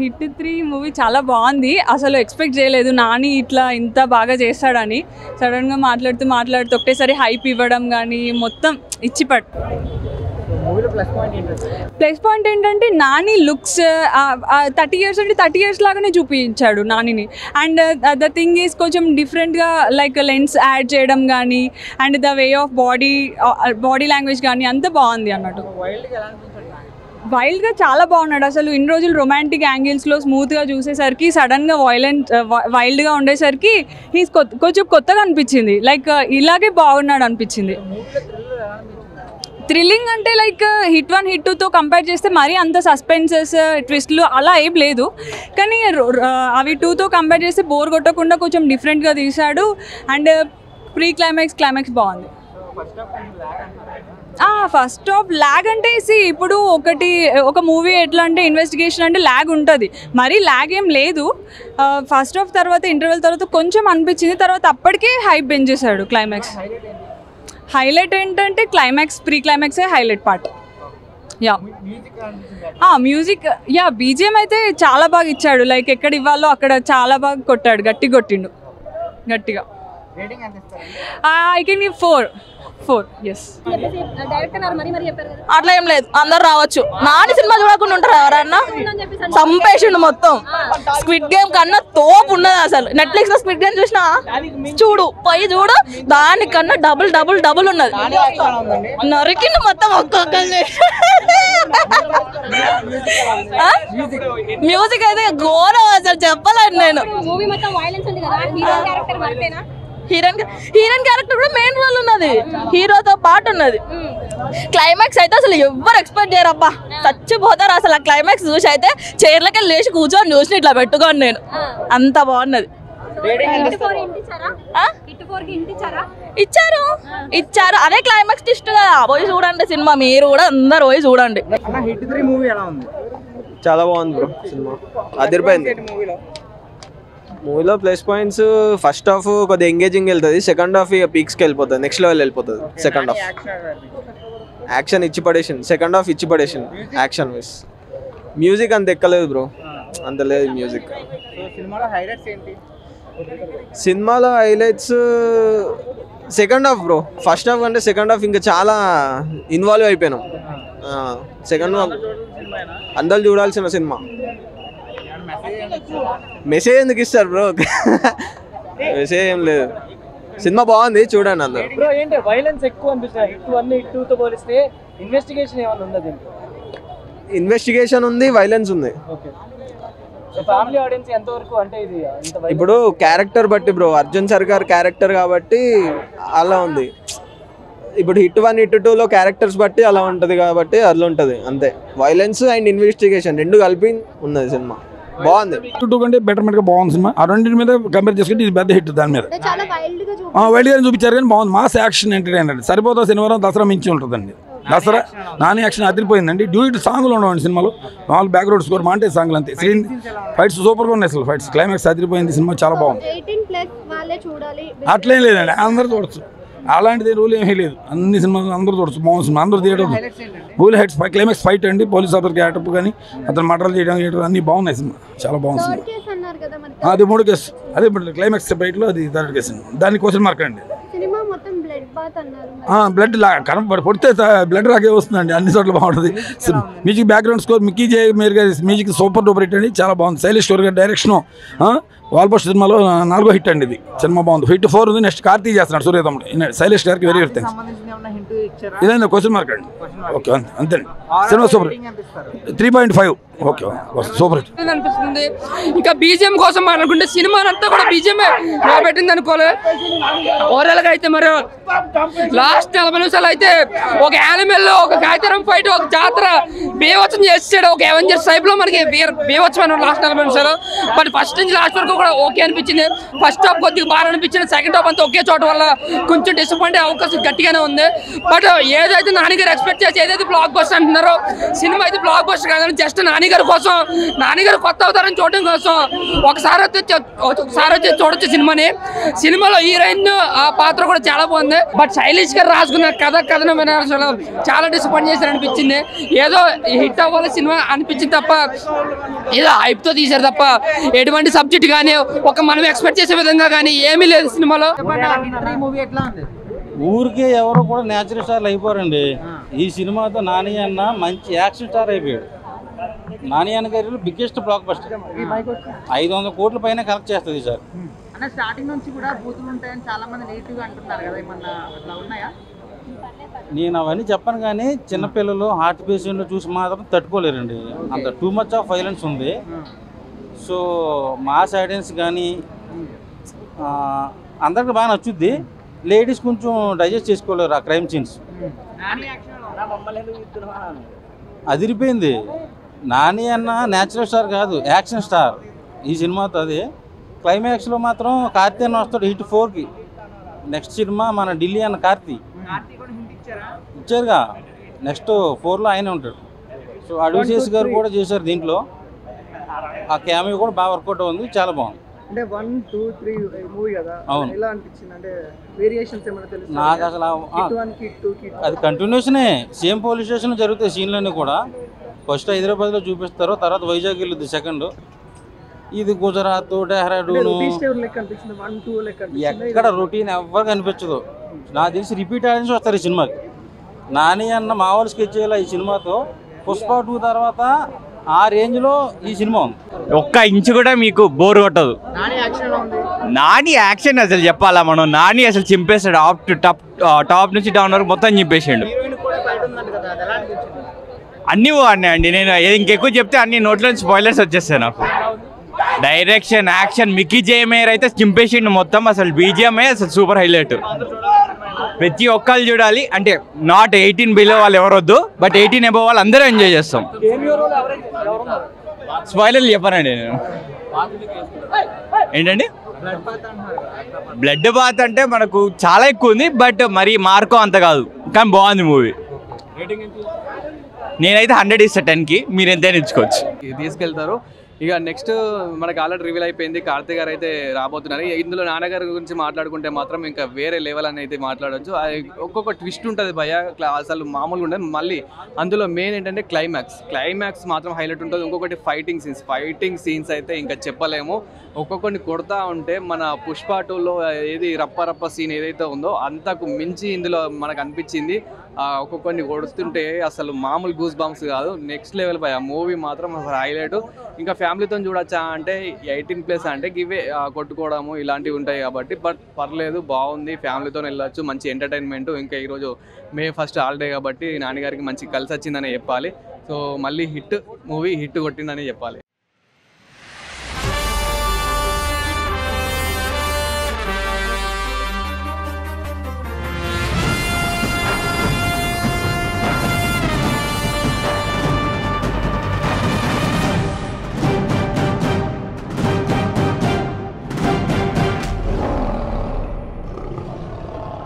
Hit 3 movie చాలా బాగుంది. అసలు ఎక్స్పెక్ట్ చేయలేదు నాని ఇట్లా ఇంత బాగా చేస్తాడని. సడన్గా మాట్లాడుతూ ఒకటేసారి హైప్ ఇవ్వడం కానీ మొత్తం ఇచ్చిపట్టు. ప్లస్ పాయింట్ ఏంటంటే నాని లుక్స్ 30 years అంటే 30 years లాగానే చూపించాడు నానిని. అండ్ ద థింగ్ ఈజ్ కొంచెం డిఫరెంట్గా లైక్ లెన్స్ యాడ్ చేయడం కానీ and the way of body language కానీ అంత బాగుంది అన్నట్టు. వైల్డ్గా చాలా బాగున్నాడు. అసలు ఇన్ని రోజులు రొమాంటిక్ యాంగిల్స్లో స్మూత్గా చూసేసరికి సడన్గా వైల్డ్గా ఉండేసరికి కొంచెం కొత్తగా అనిపించింది. లైక్ ఇలాగే బాగున్నాడు అనిపించింది. థ్రిల్లింగ్ అంటే లైక్ హిట్ 1 హిట్ 2తో కంపేర్ చేస్తే మరీ అంత సస్పెన్సెస్ ట్విస్ట్లు అలా ఏం లేదు. కానీ అవి 2తో కంపేర్ చేస్తే బోర్ కొట్టకుండా కొంచెం డిఫరెంట్గా తీశాడు. అండ్ క్లైమాక్స్ బాగుంది. ఫస్ట్ ఆఫ్ ల్యాగ్ అంటే ఇప్పుడు ఒక మూవీ ఎట్లా అంటే ఇన్వెస్టిగేషన్ అంటే ల్యాగ్ ఉంటుంది, మరీ ల్యాగ్ ఏం లేదు. ఫస్ట్ ఆఫ్ తర్వాత ఇంటర్వెల్ తర్వాత కొంచెం అనిపించింది, తర్వాత అప్పటికే హైప్ పెంచేశాడు. క్లైమాక్స్ హైలైట్ ఏంటంటే ప్రీ క్లైమాక్సే హైలైట్ పార్ట్. మ్యూజిక్ బీజిఎం అయితే చాలా బాగా ఇచ్చాడు. లైక్ ఎక్కడ ఇవ్వాలో అక్కడ చాలా బాగా కొట్టాడు, కొట్టిండు గట్టిగా. I can give 4. Yes. అట్లా ఏం లేదు, అందరు రావచ్చు. నాని సినిమా చూడకుండా ఉంటారు ఎవరన్నా? సంపేషుడు మొత్తం. స్క్విడ్ గేమ్ కన్నా తోపు ఉన్నది అసలు. నెట్ఫ్లిక్స్ లో స్క్విడ్ గేమ్ చూసినా చూడు, దానికన్నా డబుల్ ఉన్నది. నరికింది మొత్తం ఒక్కొక్కరిని. మ్యూజిక్ అయితే ఘోరం అసలు, చెప్పలేను నేను. హీరోయిన్ క్యారెక్టర్ కూడా మెయిన్ రోల్ ఉన్నది, హీరోతో పాటు ఉన్నది. క్లైమాక్స్ అయితే అసలు ఎవ్వరు ఎక్స్పెక్ట్ చేయరబ్బా, చచ్చిపోతారు అసలు. ఆ క్లైమాక్స్ చూసి అయితే చైర్లకి లేచి కూర్చొని చూసి ఇట్లా పెట్టుకోండి నేను, అంత బాగున్నది. ఇచ్చారు అదే క్లైమాక్స్ ట్విస్ట్ కదా. పోయి చూడండి సినిమా, మీరు కూడా అందరు పోయి చూడండి. చాలా బాగుంది బ్రో సినిమా, అదిరిపోయింది. మూవీలో ప్లస్ పాయింట్స్ ఫస్ట్ హాఫ్ కొద్దిగా ఎంగేజింగ్ వెళ్తుంది, సెకండ్ హాఫ్ పీక్స్కి వెళ్ళిపోతుంది, నెక్స్ట్ లెవెల్ వెళ్ళిపోతుంది. సెకండ్ హాఫ్ యాక్షన్ ఇచ్చి పడేసింది, సెకండ్ హాఫ్ ఇచ్చి పడేసింది యాక్షన్ వైస్. మ్యూజిక్ అంత ఎక్కలేదు బ్రో, అంత లేదు మ్యూజిక్. సినిమాలో highlights second half bro. First half అంటే సెకండ్ హాఫ్ ఇంకా చాలా ఇన్వాల్వ్ అయిపోయినాం. సెకండ్ హాఫ్ అందరు చూడాల్సిన సినిమా. మెసేజ్ ఎందుకు ఇస్తారు బ్రో? మెసేజ్ ఏం లేదు, సినిమా బాగుంది, చూడండి అందరు. ఇన్వెస్టిగేషన్ ఉంది, వైలెన్స్ ఉంది. ఇప్పుడు క్యారెక్టర్ బట్టి బ్రో, అర్జున్ సర్కార్ క్యారెక్టర్ కాబట్టి అలా ఉంది. ఇప్పుడు హిట్ 1 హిట్ 2లో క్యారెక్టర్స్ బట్టి అలా ఉంటుంది కాబట్టి అట్లా ఉంటుంది అంతే. వైలెన్స్ అండ్ ఇన్వెస్టిగేషన్ రెండు కలిపి ఉన్నది సినిమా, బాగుంది. 2 కంటే బెటర్మెంట్ గా బాగుంది సినిమా. ఆ రెండింటి మీద కంపేర్ చేసుకుంటే ఇది పెద్ద హిట్. దాని మీద వైల్డ్ గా చూపించారు కానీ బాగుంది. Mass action entertainer Saripodhaa. Sanivaaram Dasara మించి ఉంటుందండి. దసరా నాని యాక్షన్ అదిరిపోయిందండి. డ్యూట్ సాంగ్లు ఉండవండి సినిమాలో, 4 బ్యాక్గ్రౌండ్ స్కోర్ మాంటే సాంగ్లు అంతే. సీన్ ఫైట్స్ సూపర్గా ఉన్నాయి అసలు. ఫైట్స్ క్లైమాక్స్ అదిరిపోయింది. సినిమా చాలా బాగుంది. అట్లేం లేదండి, అందరూ చూడొచ్చు, అలాంటిది రూల్ ఏమీ లేదు. అన్ని సినిమాలు అందరూ చూడొచ్చు, బాగుంది సినిమా, అందరూ theatre. Rule heads climax fight అండి, పోలీస్ ఆఫీసర్ క్యాటప్ కానీ అతను మర్డర్ చేయడం అన్ని బాగున్నాయి సినిమా, చాలా బాగుంది సినిమా. అది 3 కేసు, అదే క్లైమాక్స్ బయటలో అది 3rd కేసు. దాని క్వశ్చన్ మార్క్ అండి. బ్లడ్ పొడితే బ్లడ్ రాకే వస్తుందండి, అన్ని చోట్ల బాగుంటుంది. మ్యూజిక్ బ్యాక్గ్రౌండ్ స్కోర్ మిక్కీ జే మీరు మ్యూజిక్ సూపర్ డూపర్ హిట్ అండి, చాలా బాగుంది. శైలేష్ స్టోర్ గారి డైరెక్షన్. వాల్పోస్ట్ సినిమాలో 4వ హిట్ అండి ఇది. సినిమా బాగుంది. హిట్ 4 ఉంది. నెక్స్ట్ కార్తీ చేస్తున్నాడు సూర్య తమ్ముడు. శైలేష్ గారికి వెరీ వెరీ థ్యాంక్స్. ఇదండి క్వశ్చన్ మార్క్ అండి. ఓకే అంతే సినిమా సూపర్. 3.5 ఓకే సూపర్ అనిపిస్తుంది. ఇంకా బీజిఎం కోసం మాట్లాడుకుంటే సినిమా అంతా కూడా బీజిఎం పెట్టింది అనుకోలేదు. ఓవరాల్ గా అయితే మరి లాస్ట్ 40 నిమిషాలు అయితే ఒక యానిమల్, ఒక గాయతరం ఫైట్, ఒక జాతర బేవచ్చం చేసాడు. ఒక అవెంజర్స్ టైప్ లో మనకి బేవచ్చమైన లాస్ట్ 40 నిమిషాలు. బట్ ఫస్ట్ నుంచి లాస్ట్ వరకు కూడా ఓకే అనిపించింది. ఫస్ట్ హాఫ్ కొద్దిగా బాగా అనిపించింది, సెకండ్ హాఫ్ అంతా ఒకే చోట వల్ల కొంచెం డిసప్పాయింట్ అయ్యే అవకాశం గట్టిగానే ఉంది. బట్ ఏదైతే నానిగారు ఎక్స్పెక్ట్ చేసి ఏదైతే బ్లాక్ బస్టర్ అంటున్నారో సినిమా అయితే బ్లాక్ బస్టర్ కాదని జస్ట్ నానిగారి కోసం, నానిగారు కొత్త అవతారం చూడడం కోసం ఒకసారి వచ్చి చూడొచ్చు సినిమాని. సినిమాలో హీరోయిన్ ఆ పాత్ర కూడా చాలా బాగుంది. బట్ శైలేష్ గారు రాసుకున్న కథనం వినాల్సిన చాలా డిసప్పాయింట్ చేశారు అనిపించింది. ఏదో హిట్ అవ్వాలి సినిమా అనిపించింది తప్ప ఏదో హైప్ తో తీశారు తప్ప ఎటువంటి సబ్జెక్ట్ కానీ ఒక మనం ఎక్స్పెక్ట్ చేసే విధంగా కానీ ఏమీ లేదు సినిమాలో. ఊరికే ఎవరు కూడా న్యాచురల్ స్టార్లు అయిపోరండి. ఈ సినిమాతో నాని అన్న మంచి యాక్షన్ స్టార్ అయిపోయాడు. నాని అన్న గారి బిగ్గెస్ట్ బ్లాక్ బస్టర్, 500 కోట్ల పైన కలెక్ట్ చేస్తుంది సార్. స్టార్టింగ్ నుంచి కూడా బూతులు ఉంటాయని చాలా మంది నెగిటివ్ గా అంటున్నారు కదా, ఏమన్నా అట్లా ఉన్నాయా? నేను అవన్నీ చెప్పను కానీ చిన్నపిల్లలు హార్ట్ పేషెంట్లు చూసి మాత్రం తట్టుకోలేరండి. అంత టూ మచ్ ఆఫ్ వైలెన్స్ ఉంది. సో మాస్ ఆడియన్స్ కానీ అందరికి బాగా నచ్చుద్ది. లేడీస్ కొంచెం డైజెస్ట్ చేసుకోలేరు ఆ క్రైమ్ సీన్స్. అదిరిపోయింది. నాని అన్న న్యాచురల్ స్టార్ కాదు, యాక్షన్ స్టార్ ఈ సినిమాతో. అది క్లైమాక్స్లో మాత్రం కార్తీ అన్న వస్తాడు హిట్ 4కి. నెక్స్ట్ సినిమా మన ఢిల్లీ అన్న కార్తీ ఇచ్చారుగా, నెక్స్ట్ 4లో ఆయనే ఉంటాడు. సో అడ్వకేట్స్ గారు కూడా చేశారు దీంట్లో. ఆ క్యామియో కూడా బాగా వర్కౌట్ ఉంది, చాలా బాగుంది. అంటే 1, 2, 3 మూవీ కదా, అవును. ఎలా అనిపించింది? అంటే వేరియేషన్స్ ఏమైనా తెలుసు? నాకు అసలు అది కంటిన్యూషనే, సేమ్ పోలీస్ స్టేషన్ జరుగుతాయి సీన్లన్నీ కూడా. ఫస్ట్ హైదరాబాద్లో చూపిస్తారు, తర్వాత వైజాగ్ వెళ్ళుద్ది సెకండ్. ఇది గుజరాత్, డెహ్రాడూన్, ఎక్కడ రొటీన్ ఎవరు కనిపించదు. నాకు తెలిసి రిపీట్ ఆడియన్స్ వస్తారు ఈ సినిమాకి. నాని అన్న మామూలు స్కెచ్ చేయాలి ఈ సినిమాతో. పుష్ప 2 తర్వాత ఆ రేంజ్లో ఈ సినిమా ఉంది. ఒక్క ఇంచు కూడా మీకు బోర్ కొట్టదు. నాని యాక్షన్ అసలు చెప్పాలా మనం, నాని అసలు చింపేస్తాడు. టాప్ నుంచి డౌన్ వరకు మొత్తం చింపేసాడు. అన్నీ బాగున్నాయి అండి. నేను ఇంకెక్కువ చెప్తే అన్ని నోట్లో స్పాయిలర్స్ వచ్చేస్తాయి నాకు. డైరెక్షన్, యాక్షన్, మిక్కీ జయమేర్ అయితే చింపేసిండు మొత్తం. అసలు బీజిఎంఏ అసలు సూపర్ హైలైట్. ప్రతి ఒక్కళ్ళు చూడాలి. అంటే నాట్ 18 బిలో వాళ్ళు ఎవరొద్దు, బట్ 18 అబోవ్ వాళ్ళు అందరూ ఎంజాయ్ చేస్తాం. స్పాయిలర్లు చెప్పానండి నేను. ఏంటండి బ్లడ్ బాత్ అంటే మనకు చాలా ఎక్కువ ఉంది, బట్ మరి మార్కో అంత కాదు, కానీ బాగుంది మూవీ. నేనైతే 100 ఇస్తా 10కి, మీరు ఎంతైనా ఇచ్చుకోవచ్చు. తీసుకెళ్తారు. ఇక నెక్స్ట్ మనకు ఆల్రెడీ రివీల్ అయిపోయింది, కార్తీ గారు అయితే రాబోతున్నారు. ఇందులో నాన్నగారి గురించి మాట్లాడుకుంటే మాత్రం ఇంకా వేరే లెవెల్ అని అయితే మాట్లాడవచ్చు. ఒక్కొక్క ట్విస్ట్ ఉంటుంది భయ, అసలు మామూలుగా ఉండదు. మళ్ళీ అందులో మెయిన్ ఏంటంటే క్లైమాక్స్ మాత్రం హైలైట్ ఉంటుంది. ఇంకొకటి ఫైటింగ్ సీన్స్ అయితే ఇంకా చెప్పలేము. ఒక్కొక్కరిని కొడతా ఉంటే మన పుష్ప 2లో ఏది రప్ప సీన్ ఏదైతే ఉందో అంతకు మించి ఇందులో మనకు అనిపించింది. ఒక్కొక్కరిని కొడుతుంటే అసలు మామూలు గూస్ బాంబ్స్ కాదు, నెక్స్ట్ లెవెల్ భయ. మూవీ మాత్రం అసలు హైలైట్. ఇంకా ఫ్యామిలీతో చూడొచ్చా అంటే 18+ అంటే ఇవే కొట్టుకోవడము ఇలాంటివి ఉంటాయి కాబట్టి, బట్ పర్లేదు, బాగుంది, ఫ్యామిలీతో వెళ్ళొచ్చు, మంచి ఎంటర్టైన్మెంట్. ఇంకా ఈరోజు మే 1 హాలిడే కాబట్టి నాన్నగారికి మంచి కలిసి వచ్చిందని చెప్పాలి. సో మళ్ళీ హిట్ మూవీ, హిట్ కొట్టిందని చెప్పాలి.